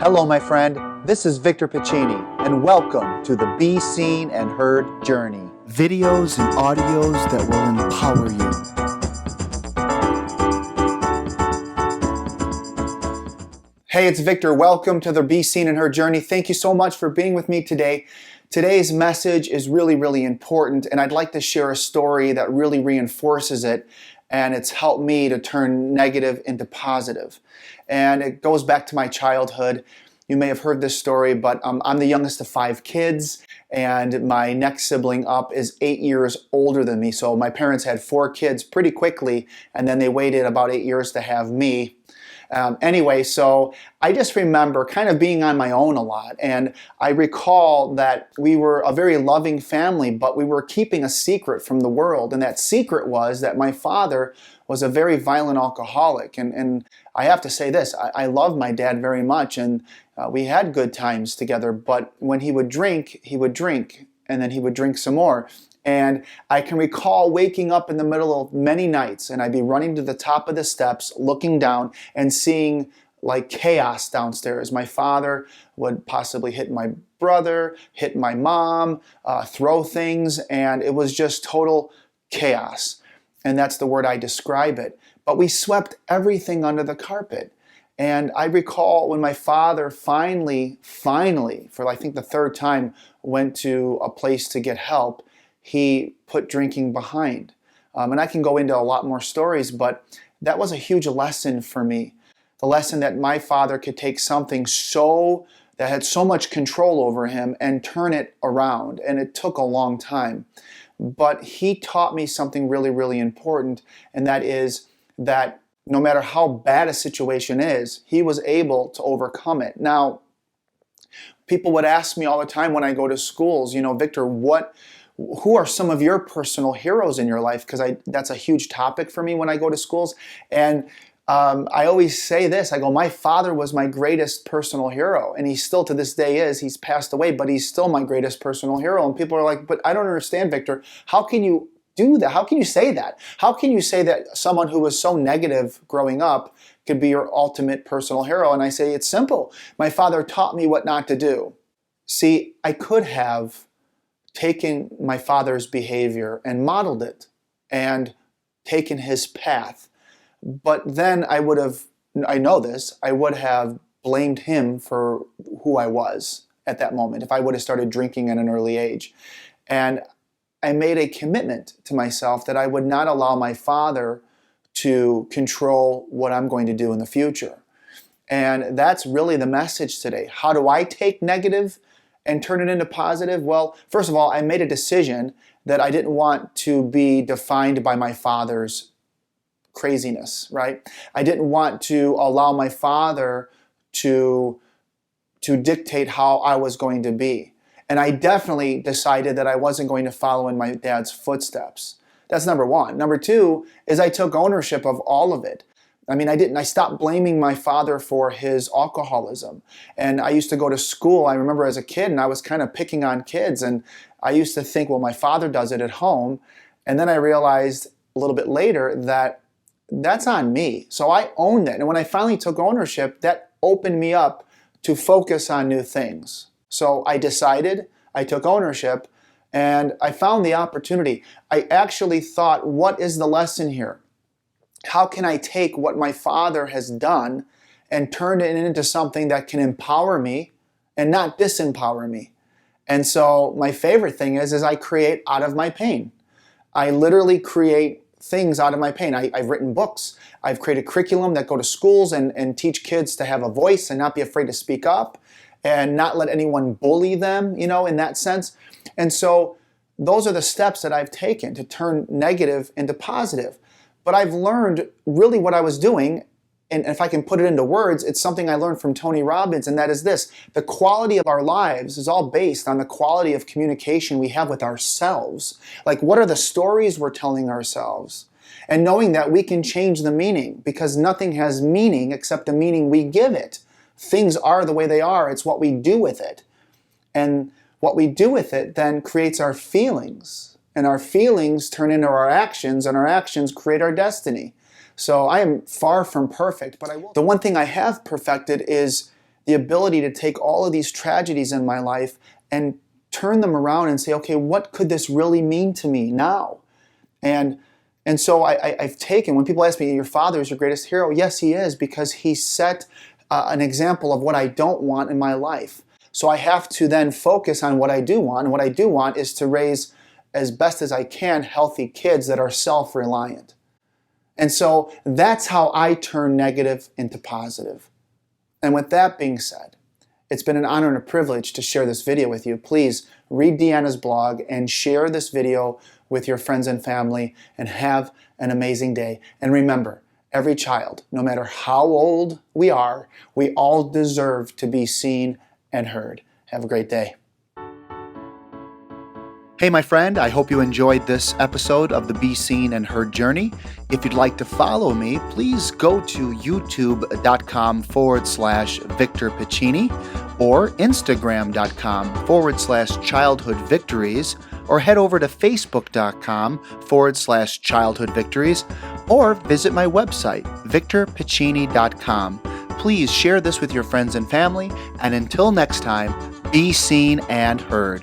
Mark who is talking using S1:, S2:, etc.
S1: Hello, my friend. This is Victor Pacini, and welcome to the Be Seen and Heard journey. Videos and audios that will empower you. Hey, it's Victor. Welcome to the Be Seen and Heard journey. Thank you so much for being with me today. Today's message is really important, and I'd like to share a story that really reinforces it, and it's helped me to turn negative into positive. And it goes back to my childhood. You may have heard this story, but I'm the youngest of 5 kids, and my next sibling up is 8 years older than me. So my parents had 4 kids pretty quickly, and then they waited about 8 years to have me. Anyway, so I just remember kind of being on my own a lot, and I recall that we were a very loving family, but we were keeping a secret from the world, and that secret was that my father was a very violent alcoholic, and I have to say this, I love my dad very much, and we had good times together, but when he would drink, and then he would drink some more. And I can recall waking up in the middle of many nights, and I'd be running to the top of the steps, looking down and seeing like chaos downstairs. My father would possibly hit my brother, hit my mom, throw things, and it was just total chaos. And that's the word I describe it. But we swept everything under the carpet. And I recall when my father finally, for I think the 3rd time, went to a place to get help, he put drinking behind. And I can go into a lot more stories, but that was a huge lesson for me. The lesson that my father could take something that had so much control over him and turn it around. And it took a long time. But he taught me something really important, and that is that no matter how bad a situation is, he was able to overcome it. Now, people would ask me all the time when I go to schools, Victor, who are some of your personal heroes in your life? Because that's a huge topic for me when I go to schools. And I always say this, I go, my father was my greatest personal hero, and he still to this day is. He's passed away, but he's still my greatest personal hero. And people are like, but I don't understand, Victor. How can you do that? How can you say that? How can you say that someone who was so negative growing up could be your ultimate personal hero? And I say, it's simple. My father taught me what not to do. See, I could have taken my father's behavior and modeled it and taken his path. But then I would have blamed him for who I was at that moment if I would have started drinking at an early age. And I made a commitment to myself that I would not allow my father to control what I'm going to do in the future. And that's really the message today. How do I take negative and turn it into positive? Well, first of all, I made a decision that I didn't want to be defined by my father's craziness, right? I didn't want to allow my father to dictate how I was going to be. And I definitely decided that I wasn't going to follow in my dad's footsteps. That's number one. Number two is I took ownership of all of it. I stopped blaming my father for his alcoholism. And I used to go to school, I remember as a kid, and I was kind of picking on kids. And I used to think, well, my father does it at home. And then I realized a little bit later that that's on me. So I owned it. And when I finally took ownership, that opened me up to focus on new things. So I decided, I took ownership, and I found the opportunity. I actually thought, what is the lesson here? How can I take what my father has done and turn it into something that can empower me and not disempower me? And so my favorite thing is I create out of my pain. I literally create things out of my pain. I've written books. I've created curriculum that go to schools and teach kids to have a voice and not be afraid to speak up and not let anyone bully them, in that sense. And so those are the steps that I've taken to turn negative into positive. But I've learned really what I was doing, and if I can put it into words, it's something I learned from Tony Robbins, and that is this. The quality of our lives is all based on the quality of communication we have with ourselves. Like, what are the stories we're telling ourselves? And knowing that we can change the meaning, because nothing has meaning except the meaning we give it. Things are the way they are. It's what we do with it. And what we do with it then creates our feelings. And our feelings turn into our actions, and our actions create our destiny. So I am far from perfect, but the one thing I have perfected is the ability to take all of these tragedies in my life and turn them around and say, okay, what could this really mean to me now? And so I've taken, when people ask me, your father is your greatest hero? Yes, he is, because he set an example of what I don't want in my life. So I have to then focus on what I do want. And what I do want is to raise, as best as I can, healthy kids that are self-reliant. And so that's how I turn negative into positive. And with that being said, it's been an honor and a privilege to share this video with you. Please read Deanna's blog and share this video with your friends and family, and have an amazing day. And remember, every child, no matter how old we are, we all deserve to be seen and heard. Have a great day. Hey, my friend, I hope you enjoyed this episode of the Be Seen and Heard journey. If you'd like to follow me, please go to youtube.com/Victor Pacini or instagram.com/Childhood Victories, or head over to facebook.com/Childhood Victories, or visit my website, victorpacini.com. Please share this with your friends and family, and until next time, be seen and heard.